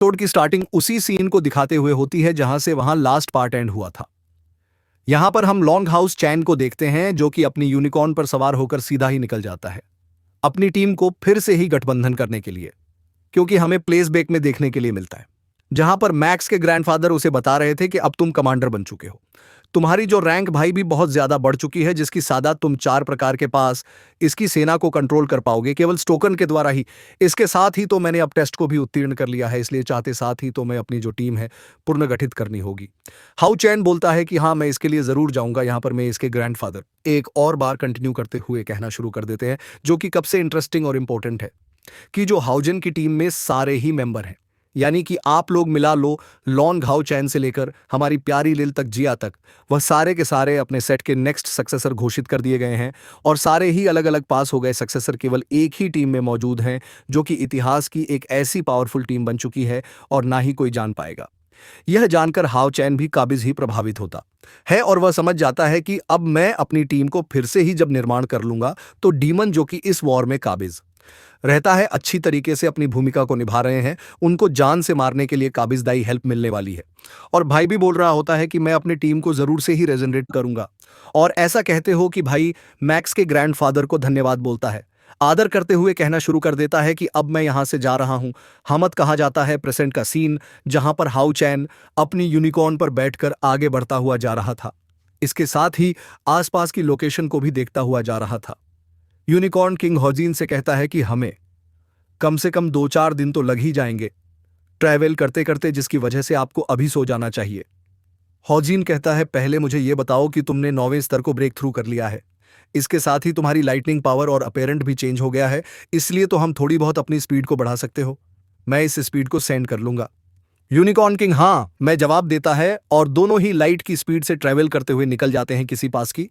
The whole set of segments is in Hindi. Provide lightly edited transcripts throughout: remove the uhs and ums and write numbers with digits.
एपिसोड की स्टार्टिंग उसी सीन को दिखाते हुए होती है जहां से वहां लास्ट पार्ट एंड हुआ था। यहां पर हम लॉन्ग हाउस चैन को देखते हैं जो कि अपनी यूनिकॉर्न पर सवार होकर सीधा ही निकल जाता है अपनी टीम को फिर से ही गठबंधन करने के लिए, क्योंकि हमें प्लेसबैक में देखने के लिए मिलता है जहां पर मैक्स के ग्रैंडफादर उसे बता रहे थे कि अब तुम कमांडर बन चुके हो, तुम्हारी जो रैंक भाई भी बहुत ज्यादा बढ़ चुकी है, जिसकी सादा तुम 4 प्रकार के पास इसकी सेना को कंट्रोल कर पाओगे केवल स्टोकन के द्वारा ही। इसके साथ ही तो मैंने अब टेस्ट को भी उत्तीर्ण कर लिया है, इसलिए चाहते साथ ही तो मैं अपनी जो टीम है पुनर्गठित करनी होगी। हाउ चैन बोलता है कि हाँ मैं इसके लिए जरूर जाऊंगा। यहाँ पर मैं इसके ग्रैंडफादर एक और बार कंटिन्यू करते हुए कहना शुरू कर देते हैं, जो कि कब से इंटरेस्टिंग और इंपॉर्टेंट है कि जो हाउजन की टीम में सारे ही मेंबर हैं, यानी कि आप लोग मिला लो लॉन्ग हाउ चैन से लेकर हमारी प्यारी लिल तक जिया तक, वह सारे के सारे अपने सेट के नेक्स्ट सक्सेसर घोषित कर दिए गए हैं और सारे ही अलग अलग पास हो गए सक्सेसर केवल एक ही टीम में मौजूद हैं, जो कि इतिहास की एक ऐसी पावरफुल टीम बन चुकी है और ना ही कोई जान पाएगा। यह जानकर हाउ चैन भी काबिज ही प्रभावित होता है और वह समझ जाता है कि अब मैं अपनी टीम को फिर से ही जब निर्माण कर लूंगा तो डीमन जो कि इस वॉर में काबिज रहता है अच्छी तरीके से अपनी भूमिका को निभा रहे हैं, उनको जान से मारने के लिए काबिजदाई हेल्प मिलने वाली है। और भाई भी बोल रहा होता है कि मैं अपनी टीम को जरूर से ही रेजनरेट करूंगा। और ऐसा कहते हो कि भाई मैक्स के ग्रैंडफादर को धन्यवाद बोलता है, आदर करते हुए कहना शुरू कर देता है कि अब मैं यहां से जा रहा हूं। हमत कहा जाता है प्रेजेंट का सीन जहां पर हाउ चैन अपनी यूनिकॉर्न पर बैठकर आगे बढ़ता हुआ जा रहा था, इसके साथ ही आसपास की लोकेशन को भी देखता हुआ जा रहा था। यूनिकॉर्न किंग हॉजिन से कहता है कि हमें कम से कम 2-4 दिन तो लग ही जाएंगे ट्रैवल करते करते, जिसकी वजह से आपको अभी सो जाना चाहिए। हॉजिन कहता है पहले मुझे यह बताओ कि तुमने 9वें स्तर को ब्रेक थ्रू कर लिया है, इसके साथ ही तुम्हारी लाइटनिंग पावर और अपेरेंट भी चेंज हो गया है, इसलिए तो हम थोड़ी बहुत अपनी स्पीड को बढ़ा सकते हो, मैं इस स्पीड को सेंड कर लूंगा। यूनिकॉर्न किंग हाँ मैं जवाब देता है और दोनों ही लाइट की स्पीड से ट्रैवल करते हुए निकल जाते हैं किसी पास की।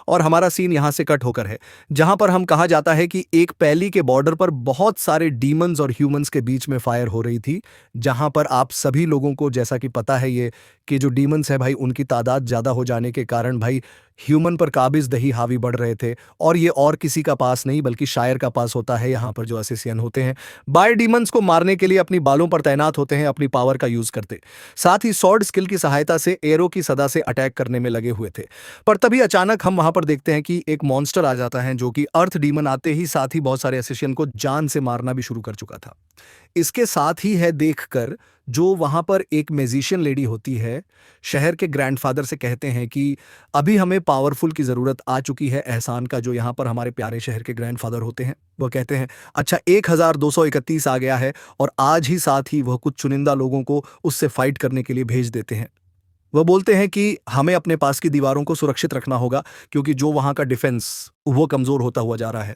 और हमारा सीन यहां से कट होकर है जहां पर हम कहा जाता है कि एक पैली के बॉर्डर पर बहुत सारे डीमंस और ह्यूमंस के बीच में फायर हो रही थी, जहां पर आप सभी लोगों को जैसा कि पता है ये कि जो डीमंस है भाई उनकी तादाद ज्यादा हो जाने के कारण भाई ह्यूमन पर काबिज दही हावी बढ़ रहे थे। और ये और किसी का पास नहीं बल्कि शायर का पास होता है। यहाँ पर जो असिसियन होते हैं बाय डीमंस को मारने के लिए अपनी बालों पर तैनात होते हैं, अपनी पावर का यूज करते, साथ ही सॉर्ड स्किल की सहायता से एरो की सदा से अटैक करने में लगे हुए थे। पर तभी अचानक हम वहां पर देखते हैं कि एक मॉन्स्टर आ जाता है जो कि अर्थ डीमन आते ही साथ ही बहुत सारे असिसियन को जान से मारना भी शुरू कर चुका था। इसके साथ ही है देखकर जो वहां पर एक मैजिशियन लेडी होती है शहर के ग्रैंडफादर से कहते हैं कि अभी हमें पावरफुल की जरूरत आ चुकी है एहसान का, जो यहां पर हमारे प्यारे शहर के ग्रैंडफादर होते हैं। वह कहते हैं अच्छा 1231 आ गया है और आज ही साथ ही वह कुछ चुनिंदा लोगों को उससे फाइट करने के लिए भेज देते हैं। वह बोलते हैं कि हमें अपने पास की दीवारों को सुरक्षित रखना होगा क्योंकि जो वहां का डिफेंस वो कमजोर होता हुआ जा रहा है।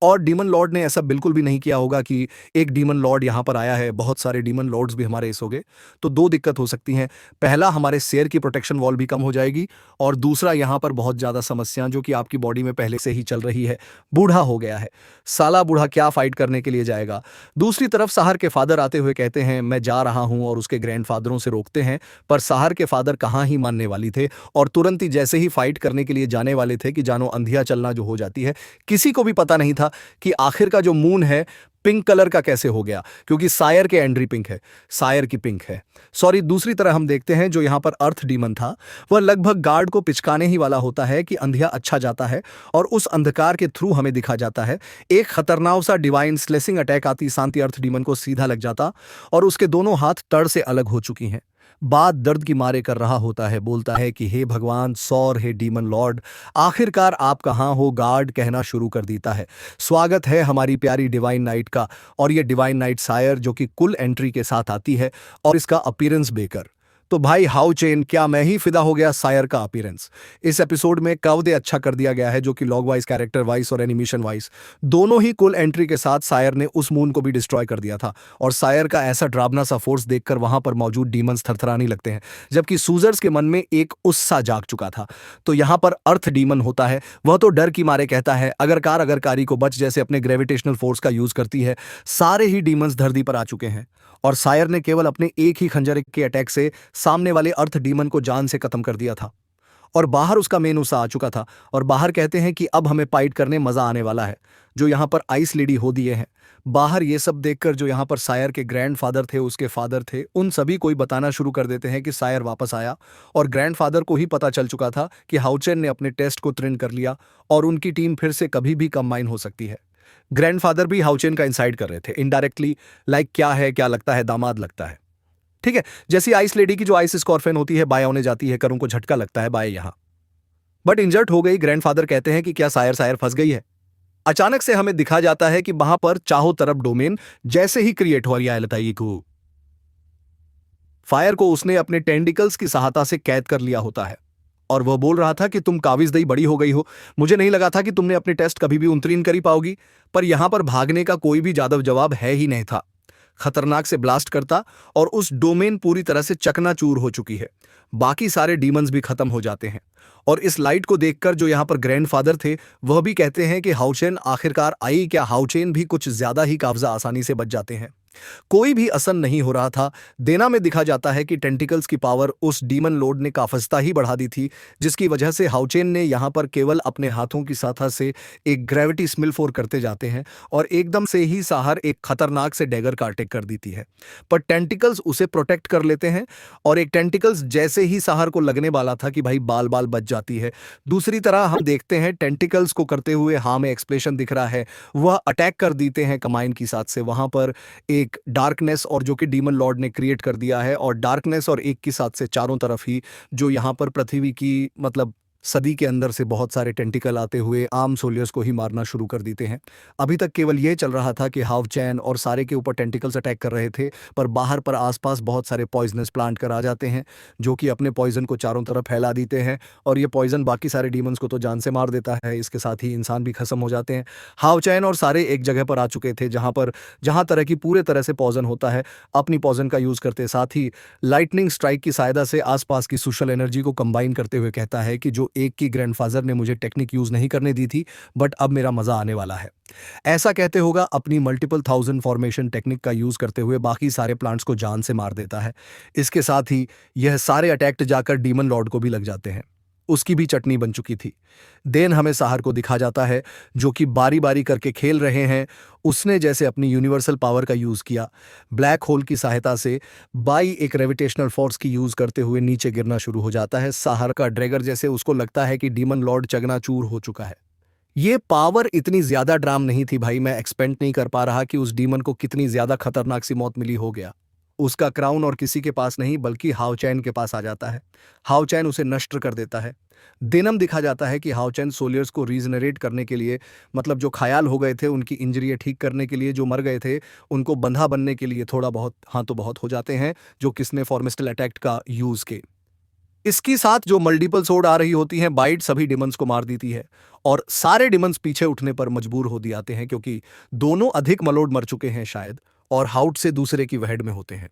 और डीमन लॉर्ड ने ऐसा बिल्कुल भी नहीं किया होगा कि एक डीमन लॉर्ड यहां पर आया है, बहुत सारे डीमन लॉर्ड्स भी हमारे इस हो गए तो 2 दिक्कत हो सकती हैं। पहला हमारे शेर की प्रोटेक्शन वॉल भी कम हो जाएगी और दूसरा यहां पर बहुत ज्यादा समस्याएं जो कि आपकी बॉडी में पहले से ही चल रही है। बूढ़ा हो गया है, साला बूढ़ा क्या फाइट करने के लिए जाएगा। दूसरी तरफ साहर के फादर आते हुए कहते हैं मैं जा रहा हूं और उसके ग्रैंडफादरों से रोकते हैं, पर साहर के फादर कहां ही मानने वाली थे और तुरंत ही जैसे ही फाइट करने के लिए जाने वाले थे कि जानो अंधिया चलना जो हो जाती है। किसी को भी पता नहीं था कि आखिर का जो मून है पिंक कलर का कैसे हो गया, क्योंकि सायर के एंड्री पिंक है, सायर की पिंक है सॉरी। दूसरी तरह हम देखते हैं जो यहां पर अर्थ डीमन था वह लगभग गार्ड को पिचकाने ही वाला होता है कि अंधिया अच्छा जाता है और उस अंधकार के थ्रू हमें दिखा जाता है एक खतरनाक सा डिवाइन स्लेसिंग अटैक आती शांति अर्थ डीमन को सीधा लग जाता और उसके दोनों हाथ तड़ से अलग हो चुकी हैं। बात दर्द की मारे कर रहा होता है, बोलता है कि हे भगवान सौर हे डीमन लॉर्ड आखिरकार आप कहां हो। गार्ड कहना शुरू कर देता है स्वागत है हमारी प्यारी डिवाइन नाइट का, और ये डिवाइन नाइट सायर जो कि कुल एंट्री के साथ आती है और इसका अपीयरेंस बेकर तो भाई हाउ चेन क्या मैं ही फिदा हो गया सायर का अपीयरेंस। इस एपिसोड में कवदे अच्छा कर दिया गया है जो कि लॉग वाइज कैरेक्टर वाइज और एनिमेशन वाइज दोनों ही कुल एंट्री के साथ सायर ने उस मून को भी डिस्ट्रॉय कर दिया था और सायर का ऐसा ड्रावना सा फोर्स देखकर वहां पर मौजूद डीमंस थरथराने लगते हैं, जबकि सूजर्स के मन में एक उत्साह जाग चुका था। तो यहां पर अर्थ डीमन होता है वह तो डर की मारे कहता है अगर कारी को बच जैसे अपने ग्रेविटेशनल फोर्स का यूज करती है। सारे ही डीमंस धरती पर आ चुके हैं और सायर ने केवल अपने एक ही खंजर के अटैक से सामने वाले अर्थ डीमन को जान से खत्म कर दिया था और बाहर उसका मेन उसा आ चुका था और बाहर कहते हैं कि अब हमें फाइट करने मजा आने वाला है। जो यहाँ पर आइस लेडी हो दिए हैं। बाहर ये सब देखकर जो यहाँ पर सायर के ग्रैंडफादर थे, उसके फादर थे, उन सभी को ही बताना शुरू कर देते हैं कि सायर वापस आया और ग्रैंडफादर को ही पता चल चुका था कि हाउचेन ने अपने टेस्ट को उत्तीर्ण कर लिया और उनकी टीम फिर से कभी भी कंबाइन हो सकती है। ग्रैंडफादर भी हाउचेन का इंसाइड कर रहे थे इनडायरेक्टली, लाइक क्या है, क्या लगता है, दामाद लगता है। ठीक है, जैसी आइस लेडी की जो आइस स्कॉर्पियन होती है, बाय होने जाती है, करुण को झटका लगता है बाय यहां, बट इंजर्ड हो गई। ग्रैंडफादर कहते हैं कि क्या सायर सायर फंस गई है। अचानक से हमें दिखा जाता है कि वहां पर चारों तरफ डोमेन जैसे ही क्रिएट हो रहा है, लताई को फायर को उसने अपने टेंडिकल्स की सहायता से कैद कर लिया होता है और वह बोल रहा था कि तुम काबिजदई बड़ी हो गई हो, मुझे नहीं लगा था कि तुमने अपने टेस्ट कभी भी उत्तीर्ण कर ही पाओगी। पर यहां पर भागने का कोई भी ज्यादा जवाब है ही नहीं था। खतरनाक से ब्लास्ट करता और उस डोमेन पूरी तरह से चकनाचूर हो चुकी है। बाकी सारे डीमंस भी खत्म हो जाते हैं और इस लाइट को देखकर जो यहां पर ग्रैंडफादर थे वह भी कहते हैं कि हाउचेन आखिरकार आई। क्या हाउचेन भी कुछ ज्यादा ही काफजा आसानी से बच जाते हैं। कोई भी असर नहीं हो रहा था। देना में दिखा जाता है कि टेंटिकल्स की पावर उस डीमन लॉर्ड ने काफजता ही बढ़ा दी थी, जिसकी वजह से हाउचेन ने यहां पर केवल अपने हाथों की सहायता से एक ग्रेविटी स्मिल फोर करते जाते हैं और एकदम से ही साहर एक खतरनाक से डैगर का अटैक कर देती है। पर टेंटिकल्स उसे प्रोटेक्ट कर लेते हैं और एक टेंटिकल्स जैसे ही साहर को लगने वाला था कि भाई बाल बाल बच जाती है। दूसरी तरह हम देखते हैं टेंटिकल्स को करते हुए हाँ में एक्सप्रेशन दिख रहा है, वह अटैक कर देते हैं कमाइन की साथ से। वहां पर एक डार्कनेस और जो कि डीमन लॉर्ड ने क्रिएट कर दिया है और डार्कनेस और एक की साथ से चारों तरफ ही जो यहाँ पर पृथ्वी की मतलब सदी के अंदर से बहुत सारे टेंटिकल आते हुए आम सोल्जर्स को ही मारना शुरू कर देते हैं। अभी तक केवल यह चल रहा था कि हाउ चैन और सारे के ऊपर टेंटिकल्स अटैक कर रहे थे, पर बाहर पर आसपास बहुत सारे पॉइजनस प्लांट कर आ जाते हैं जो कि अपने पॉइजन को चारों तरफ फैला देते हैं और ये पॉइजन बाकी सारे डीमंस को तो जान से मार देता है, इसके साथ ही इंसान भी खत्म हो जाते हैं। हाउ चैन और सारे एक जगह पर आ चुके थे जहां तरह की पूरे तरह से पॉइजन होता है, अपनी पॉइजन का यूज करते साथ ही लाइटनिंग स्ट्राइक की सहायता से आसपास की सोशल एनर्जी को कंबाइन करते हुए कहता है कि जो एक की ग्रैंडफादर ने मुझे टेक्निक यूज नहीं करने दी थी, बट अब मेरा मजा आने वाला है। ऐसा कहते होगा अपनी मल्टीपल थाउजेंड फॉर्मेशन टेक्निक का यूज करते हुए बाकी सारे प्लांट्स को जान से मार देता है। इसके साथ ही यह सारे अटैक जाकर डीमन लॉर्ड को भी लग जाते हैं, उसकी भी चटनी बन चुकी थी। देन हमें साहर को दिखा जाता है जो कि बारी बारी करके खेल रहे हैं। उसने जैसे अपनी यूनिवर्सल पावर का यूज किया, ब्लैक होल की सहायता से बाई एक ग्रेविटेशनल फोर्स की यूज करते हुए नीचे गिरना शुरू हो जाता है। साहर का ड्रैगर जैसे उसको लगता है कि डीमन लॉर्ड चकनाचूर हो चुका है। ये पावर इतनी ज्यादा ड्राम नहीं थी भाई, मैं एक्सपेक्ट नहीं कर पा रहा कि उस डीमन को कितनी ज्यादा खतरनाक सी मौत मिली हो गया। उसका क्राउन और किसी के पास नहीं बल्कि हाउचैन के पास आ जाता है। हाउचैन उसे नष्ट कर देता है। दिनम दिखा जाता है कि हाउचैन सोलियर्स को रीजनरेट करने के लिए, मतलब जो घायल हो गए थे उनकी इंजरी ठीक करने के लिए, जो मर गए थे उनको बंधा बनने के लिए थोड़ा बहुत हाँ तो बहुत हो जाते हैं, जो किसने फॉर्मिस्टल अटैक का यूज के। इसके साथ जो मल्टीपल सोड आ रही होती हैं, बाइट सभी डिमंस को मार देती है और सारे डिमंस पीछे उठने पर मजबूर हो जाते हैं क्योंकि दोनों अधिक मलोड मर चुके हैं शायद और हाउट से दूसरे की वहड में होते हैं।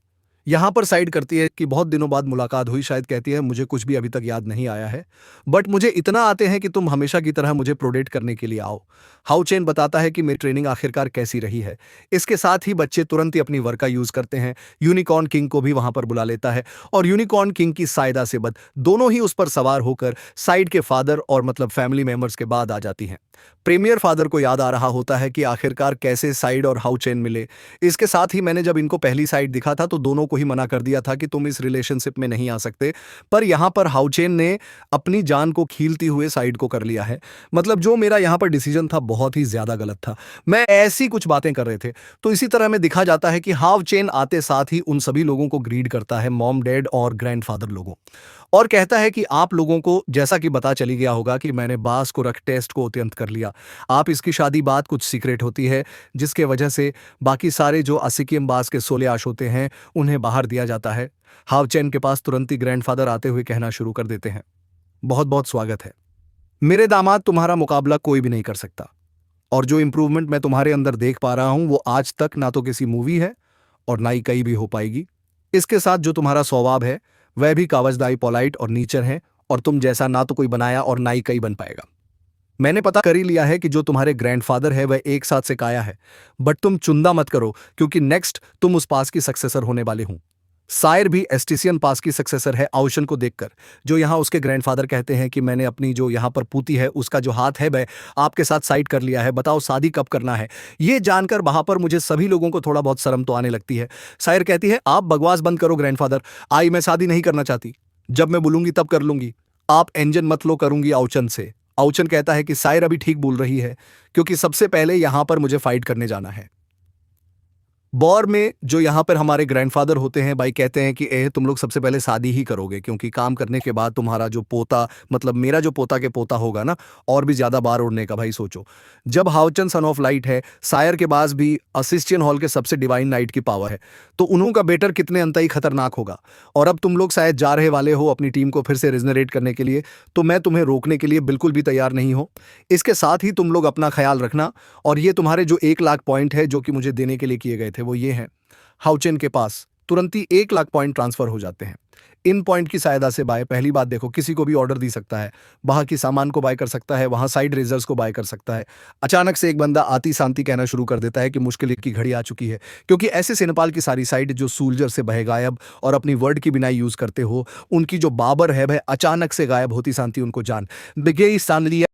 यहां पर साइड करती है कि बहुत दिनों बाद मुलाकात हुई, शायद कहती है मुझे कुछ भी अभी तक याद नहीं आया है, बट मुझे इतना आते हैं कि तुम हमेशा की तरह मुझे प्रोडेट करने के लिए आओ। हाउचेन बताता है कि मेरी ट्रेनिंग आखिरकार कैसी रही है। इसके साथ ही बच्चे तुरंत ही अपनी वर्क का यूज करते हैं। यूनिकॉर्न किंग को भी वहां पर बुला लेता है और यूनिकॉर्न किंग की साइदा से बद दोनों ही उस पर सवार होकर साइड के फादर और मतलब फैमिली मेंबर्स के बाद आ जाती हैं। प्रीमियर फादर को याद आ रहा होता है कि आखिरकार कैसे साइड और हाउचेन मिले। इसके साथ ही मैंने जब इनको पहली साइड दिखा था तो दोनों को ही मना कर दिया था कि तुम इस रिलेशनशिप में नहीं आ सकते, पर यहां पर हाउचेन ने अपनी जान को खीलती हुए साइड को कर लिया है। मतलब जो मेरा यहां पर डिसीजन था बहुत ही ज्यादा गलत था, मैं ऐसी कुछ बातें कर रहे थे। तो इसी तरह में दिखा जाता है कि हाउचेन आते साथ ही उन सभी लोगों को ग्रीड करता है, मॉम डैड और ग्रैंडफादर लोगों, और कहता है कि आप लोगों को जैसा कि पता चली गया होगा कि मैंने बास को रख टेस्ट को अत्यंत कर लिया। आप इसकी शादी बात कुछ सीक्रेट होती है जिसके वजह से बाकी सारे जो असिकियम बास के सोले आश होते हैं उन्हें बाहर दिया जाता है। हाउचेन के पास तुरंत ही ग्रैंडफादर आते हुए कहना शुरू कर देते हैं, बहुत बहुत स्वागत है मेरे दामाद, तुम्हारा मुकाबला कोई भी नहीं कर सकता और जो इंप्रूवमेंट मैं तुम्हारे अंदर देख पा रहा हूं वो आज तक ना तो किसी मूवी है और ना ही कहीं भी हो पाएगी। इसके साथ जो तुम्हारा स्वभाव है वह भी कावजदाई, पोलाइट और नीचर है और तुम जैसा ना तो कोई बनाया और ना ही कहीं बन पाएगा। मैंने पता कर ही लिया है कि जो तुम्हारे ग्रैंडफादर है वह एक साथ से काया है, बट तुम चुंदा मत करो क्योंकि नेक्स्ट तुम उस पास की सक्सेसर होने वाले हूं। सायर भी एस्टिसियन पास की सक्सेसर है आउशन को देखकर, जो यहाँ उसके ग्रैंडफादर कहते हैं कि मैंने अपनी जो यहाँ पर पूती है उसका जो हाथ है वह आपके साथ साइड कर लिया है, बताओ शादी कब करना है। ये जानकर वहां पर मुझे सभी लोगों को थोड़ा बहुत शर्म तो आने लगती है। सायर कहती है आप बकवास बंद करो ग्रैंडफादर, आई मैं शादी नहीं करना चाहती, जब मैं बोलूंगी तब कर लूंगी, आप एंजन मत लो करूंगी आउचन से। आउचन कहता है कि सायर अभी ठीक बोल रही है, क्योंकि सबसे पहले यहां पर मुझे फाइट करने जाना है। बौर में जो यहाँ पर हमारे ग्रैंडफादर होते हैं भाई कहते हैं कि तुम लोग सबसे पहले शादी ही करोगे, क्योंकि काम करने के बाद तुम्हारा जो पोता मतलब मेरा जो पोता के पोता होगा ना, और भी ज़्यादा बार उड़ने का भाई सोचो। जब हाउचन सन ऑफ लाइट है, सायर के पास भी असिस्टियन हॉल के सबसे डिवाइन नाइट की पावर है, तो उन्हों का बेटर कितने अंतही खतरनाक होगा। और अब तुम लोग शायद जा रहे वाले हो अपनी टीम को फिर से रिजनरेट करने के लिए, तो मैं तुम्हें रोकने के लिए बिल्कुल भी तैयार नहीं हो। इसके साथ ही तुम लोग अपना ख्याल रखना, और ये तुम्हारे जो 1 लाख पॉइंट है जो कि मुझे देने के लिए किए गए थे वो ये हैं। हाउचेन के पास तुरंत ही 1 लाख पॉइंट ट्रांसफर हो जाते हैं। इन पॉइंट की सहायता से बाय पहली बात देखो किसी को भी ऑर्डर दे सकता है, वहां की सामान को बाय कर सकता है, वहां साइड रेजर्स को बाय कर सकता है। अचानक से एक बंदा आती शांति कहना शुरू कर देता है कि मुश्किल की घड़ी आ चुकी है, क्योंकि ऐसे से नेपाल की सारी साइड जो सोल्जर से बहे गायब और अपनी वर्ड की बिना यूज करते हो, उनकी जो बाबर है वह अचानक से गायब होती शांति उनको जान बेगे स्थान लिया।